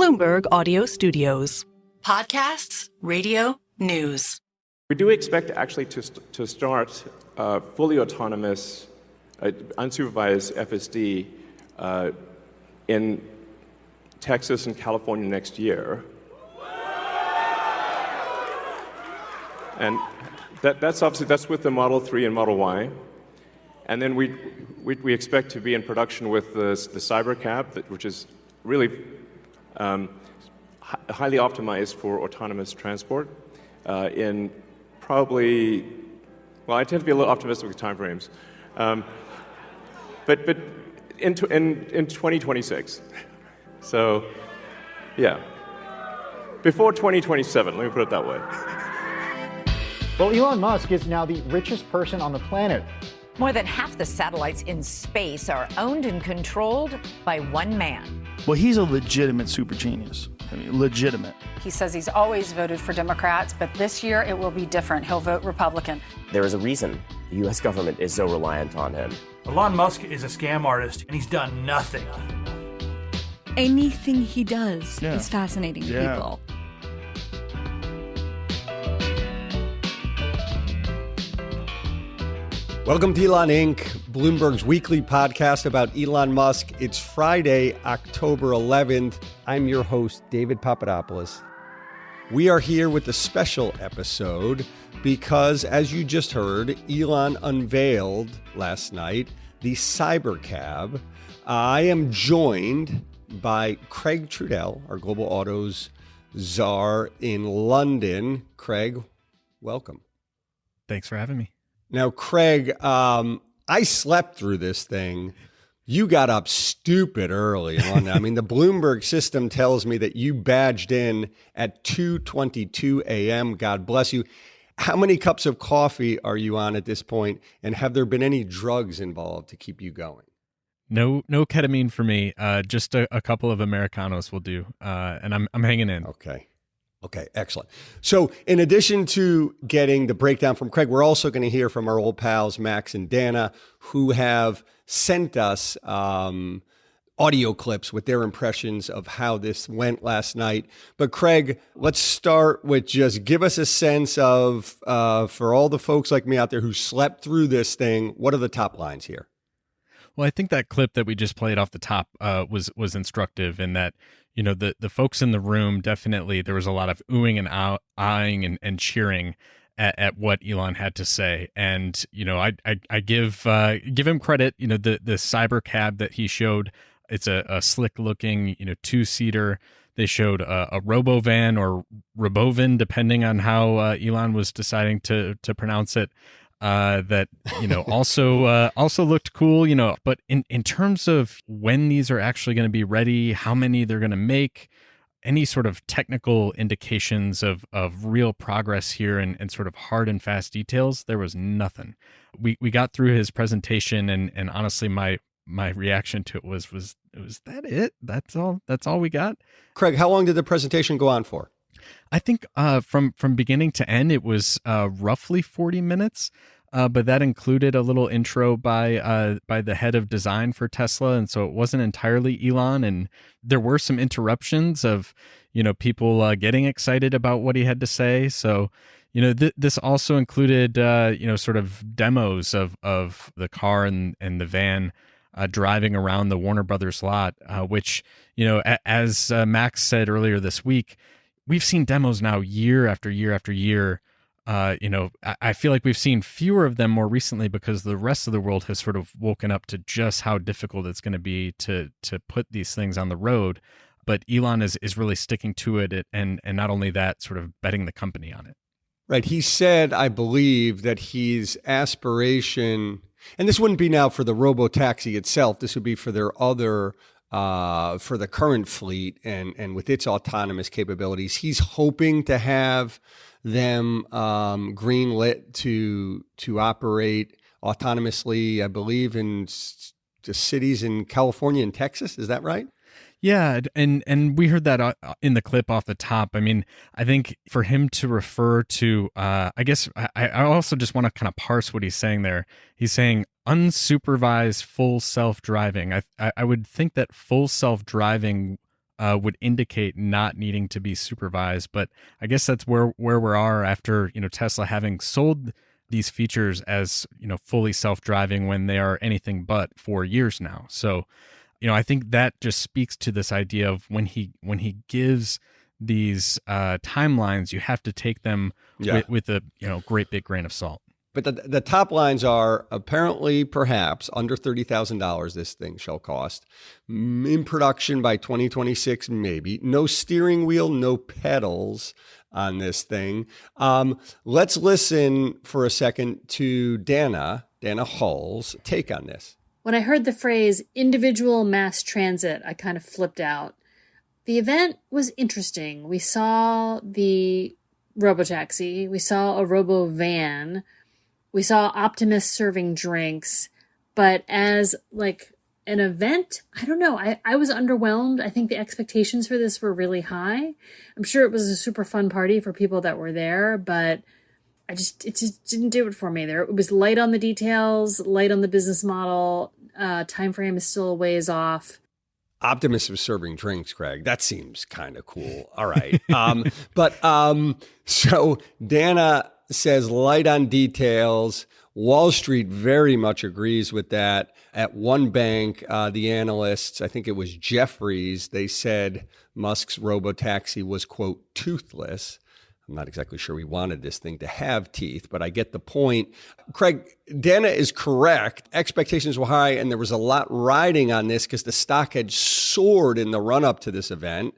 Bloomberg Audio Studios. Podcasts, radio, news. We do expect actually to start fully autonomous, unsupervised FSD in Texas and California next year. And that's with the Model 3 and Model Y. And then we expect to be in production with the Cybercab, which is really highly optimized for autonomous transport in probably, well, I tend to be a little optimistic with timeframes, but in 2026. So, yeah, before 2027. Let me put it that way. Well, Elon Musk is now the richest person on the planet. More than half the satellites in space are owned and controlled by one man. Well, he's a legitimate super genius. I mean, legitimate. He says he's always voted for Democrats, but this year it will be different. He'll vote Republican. There is a reason the U.S. government is so reliant on him. Elon Musk is a scam artist, and he's done nothing. Anything he does is fascinating to people. Welcome to Elon Inc., Bloomberg's weekly podcast about Elon Musk. It's Friday, October 11th. I'm your host, David Papadopoulos. We are here with a special episode because, as you just heard, Elon unveiled last night the Cybercab. I am joined by Craig Trudell, our Global Autos czar in London. Craig, welcome. Thanks for having me. Now, Craig, I slept through this thing. You got up stupid early in London. I mean, the Bloomberg system tells me that you badged in at 2:22 a.m. God bless you. How many cups of coffee are you on at this point? And have there been any drugs involved to keep you going? No ketamine for me. Just a couple of Americanos will do. And I'm hanging in. Okay, excellent. So in addition to getting the breakdown from Craig, we're also going to hear from our old pals, Max and Dana, who have sent us audio clips with their impressions of how this went last night. But Craig, let's start with just give us a sense of, for all the folks like me out there who slept through this thing, what are the top lines here? Well, I think that clip that we just played off the top was instructive in that, you know, the folks in the room, definitely there was a lot of oohing and eyeing and cheering at what Elon had to say. And, you know, I give him credit. You know, the Cybercab that he showed, it's a slick looking, you know, 2-seater. They showed a Robovan or Robovan, depending on how Elon was deciding to pronounce it. That, you know, also looked cool, you know, but in terms of when these are actually going to be ready, how many they're going to make, any sort of technical indications of real progress here and sort of hard and fast details, there was nothing. We got through his presentation and honestly, my reaction to it was that it? That's all we got. Craig, how long did the presentation go on for? I think from beginning to end, it was roughly 40 minutes, but that included a little intro by the head of design for Tesla, and so it wasn't entirely Elon. And there were some interruptions of, you know, people getting excited about what he had to say. So, you know, this also included you know, sort of demos of the car and the van driving around the Warner Brothers lot, which, you know, as Max said earlier this week, we've seen demos now year after year after year. You know, I feel like we've seen fewer of them more recently because the rest of the world has sort of woken up to just how difficult it's going to be to put these things on the road. But Elon is really sticking to it, and not only that, sort of betting the company on it. Right. He said, I believe, that his aspiration, and this wouldn't be now for the Robotaxi itself, this would be for their other for the current fleet and with its autonomous capabilities. He's hoping to have them greenlit to operate autonomously, I believe, in the cities in California and Texas. Is that right? Yeah, and we heard that in the clip off the top. I mean, I think for him to refer to, I guess I also just want to kind of parse what he's saying there. He's saying unsupervised full self-driving. I would think that full self-driving would indicate not needing to be supervised. But I guess that's where we are after, Tesla having sold these features as, fully self-driving when they are anything but for years now. So, I think that just speaks to this idea of when he gives these timelines, you have to take them with a great big grain of salt. But the top lines are apparently, perhaps, under $30,000 this thing shall cost. In production by 2026, maybe. No steering wheel, no pedals on this thing. Let's listen for a second to Dana Hull's take on this. When I heard the phrase individual mass transit, I kind of flipped out. The event was interesting. We saw the Robotaxi. We saw a robo van. We saw Optimus serving drinks. But as like an event, I don't know. I was underwhelmed. I think the expectations for this were really high. I'm sure it was a super fun party for people that were there, but it just didn't do it for me there. It was light on the details, light on the business model. Time frame is still a ways off. Optimus was serving drinks, Craig. That seems kind of cool. All right. So Dana says light on details. Wall Street very much agrees with that. At one bank, the analysts, I think it was Jefferies, they said Musk's Robotaxi was, quote, toothless. I'm not exactly sure we wanted this thing to have teeth, but I get the point. Craig, Dana is correct. Expectations were high, and there was a lot riding on this because the stock had soared in the run-up to this event,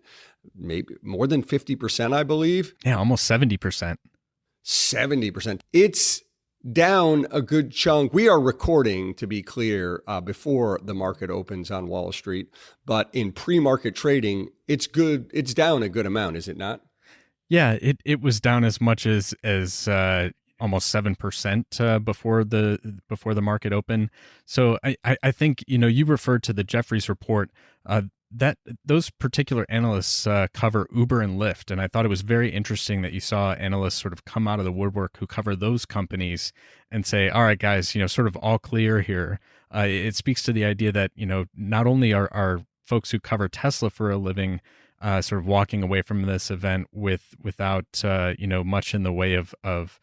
maybe more than 50%, I believe. Yeah, almost 70%. 70%. It's down a good chunk. We are recording, to be clear, before the market opens on Wall Street, but in pre-market trading, it's good. It's down a good amount, is it not? Yeah, it was down as much as almost 7% before the market open. So I think you referred to the Jefferies report that those particular analysts cover Uber and Lyft, and I thought it was very interesting that you saw analysts sort of come out of the woodwork who cover those companies and say, all right, guys, sort of all clear here. It speaks to the idea that not only are folks who cover Tesla for a living sort of walking away from this event without much in the way of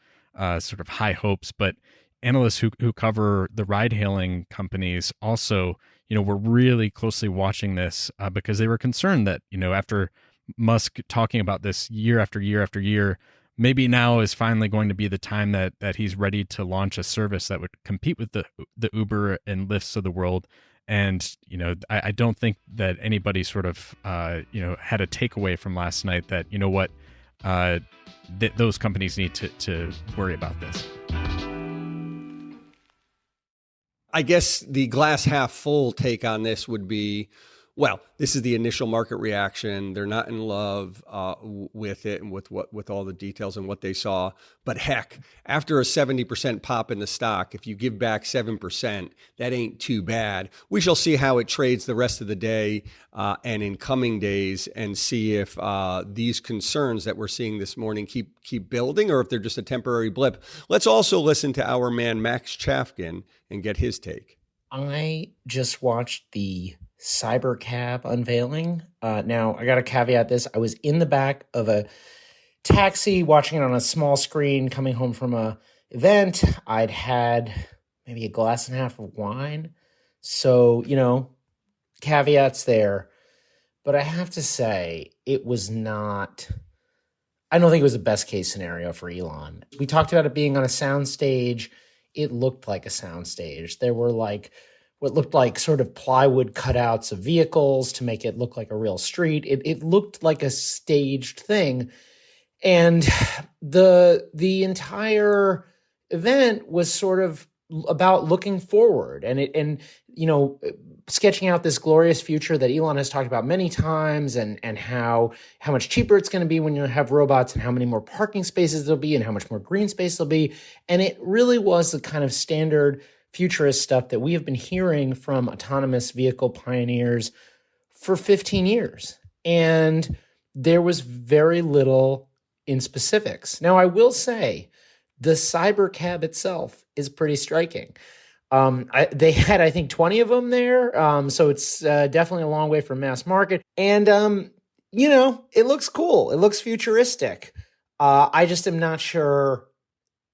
sort of high hopes, but analysts who cover the ride-hailing companies also were really closely watching this because they were concerned that after Musk talking about this year after year after year, maybe now is finally going to be the time that he's ready to launch a service that would compete with the Uber and Lyfts of the world. And, I don't think that anybody sort of, had a takeaway from last night that, those companies need to worry about this. I guess the glass half full take on this would be, well, this is the initial market reaction. They're not in love with it and with all the details and what they saw. But heck, after a 70% pop in the stock, if you give back 7%, that ain't too bad. We shall see how it trades the rest of the day and in coming days, and see if these concerns that we're seeing this morning keep building, or if they're just a temporary blip. Let's also listen to our man Max Chafkin and get his take. I just watched the Cybercab unveiling. Now, I got to caveat this. I was in the back of a taxi watching it on a small screen coming home from a event. I'd had maybe a glass and a half of wine. So, caveats there. But I have to say, it was not, I don't think it was the best case scenario for Elon. We talked about it being on a soundstage. It looked like a soundstage. There were what looked like sort of plywood cutouts of vehicles to make it look like a real street. It looked like a staged thing. And the entire event was sort of about looking forward and sketching out this glorious future that Elon has talked about many times, and how much cheaper it's going to be when you have robots, and how many more parking spaces there'll be, and how much more green space there'll be. And it really was the kind of standard futurist stuff that we have been hearing from autonomous vehicle pioneers for 15 years. And there was very little in specifics. Now, I will say the Cybercab itself is pretty striking. They had, I think, 20 of them there. So it's definitely a long way from mass market. And, it looks cool. It looks futuristic. I just am not sure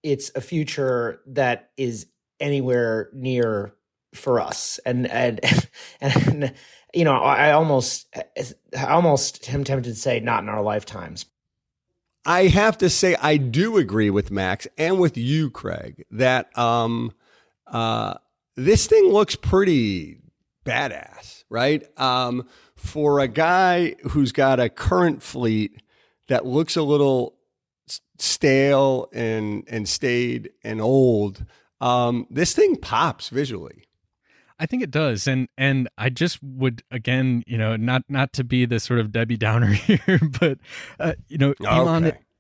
it's a future that is anywhere near for us. And I almost am tempted to say not in our lifetimes. I have to say, I do agree with Max and with you, Craig, that this thing looks pretty badass, right? For a guy who's got a current fleet that looks a little stale and staid and old, this thing pops visually. I think it does. And I just would, again, not to be the sort of Debbie Downer here, but,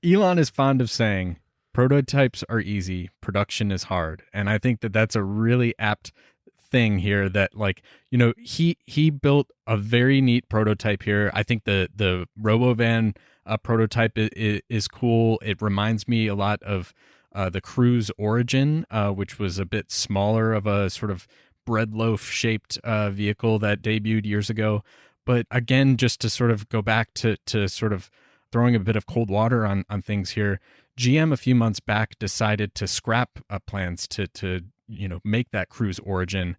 Elon is fond of saying prototypes are easy, production is hard. And I think that that's a really apt thing here that, he built a very neat prototype here. I think the RoboVan prototype is cool. It reminds me a lot of the Cruise Origin, which was a bit smaller of a sort of bread loaf shaped vehicle that debuted years ago. But again, just to sort of go back to sort of throwing a bit of cold water on things here, GM a few months back decided to scrap plans to make that Cruise Origin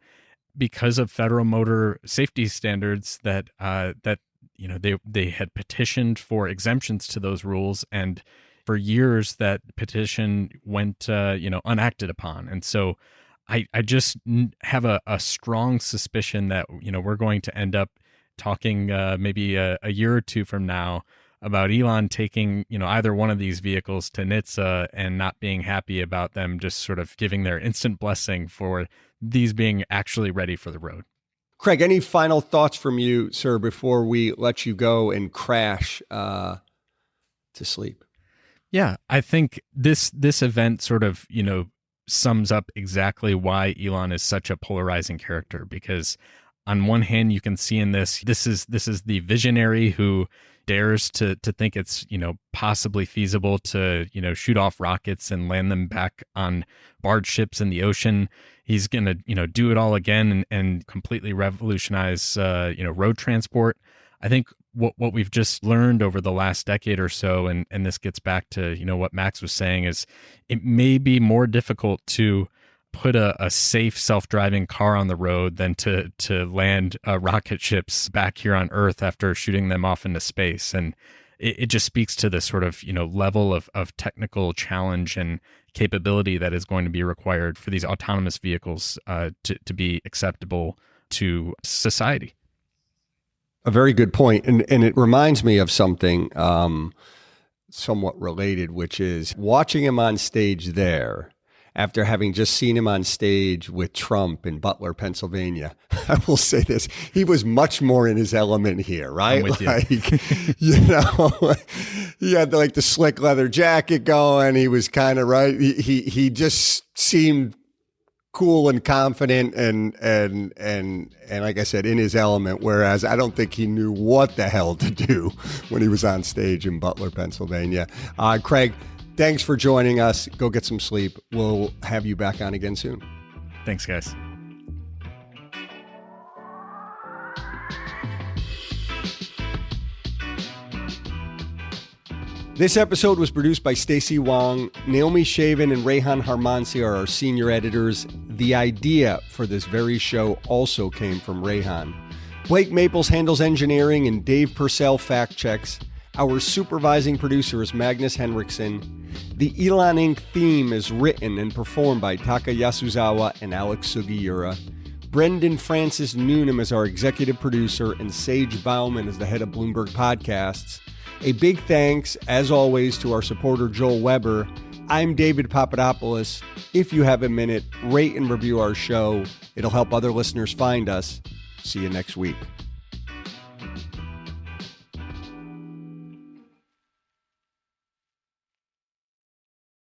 because of federal motor safety standards that they had petitioned for exemptions to those rules, and for years that petition went unacted upon. And so I just have a strong suspicion that we're going to end up talking maybe a year or two from now about Elon taking either one of these vehicles to NHTSA and not being happy about them, just sort of giving their instant blessing for these being actually ready for the road. Craig, any final thoughts from you, sir, before we let you go and crash to sleep? Yeah, I think this event sort of sums up exactly why Elon is such a polarizing character, because on one hand you can see in this is the visionary who dares to think it's possibly feasible to shoot off rockets and land them back on barge ships in the ocean. He's gonna do it all again and completely revolutionize road transport. I think what we've just learned over the last decade or so, and this gets back to what Max was saying, is it may be more difficult to put a safe self-driving car on the road than to land rocket ships back here on Earth after shooting them off into space. And it just speaks to the sort of level of technical challenge and capability that is going to be required for these autonomous vehicles to be acceptable to society. A very good point. And it reminds me of something somewhat related, which is watching him on stage there after having just seen him on stage with Trump in Butler, Pennsylvania. I will say this, he was much more in his element here, right? I'm with you. He had like the slick leather jacket going. He was kind of right. He just seemed cool and confident and like I said, in his element, whereas I don't think he knew what the hell to do when he was on stage in Butler, Pennsylvania. Craig, thanks for joining us. Go get some sleep. We'll have you back on again soon. Thanks, guys. This episode was produced by Stacey Wong. Naomi Shavin and Rehan Harmansi are our senior editors. The idea for this very show also came from Rehan. Blake Maples handles engineering and Dave Purcell fact checks. Our supervising producer is Magnus Henriksen. The Elon Inc. theme is written and performed by Taka Yasuzawa and Alex Sugiura. Brendan Francis Noonan is our executive producer, and Sage Bauman is the head of Bloomberg Podcasts. A big thanks, as always, to our supporter Joel Weber. I'm David Papadopoulos. If you have a minute, rate and review our show. It'll help other listeners find us. See you next week.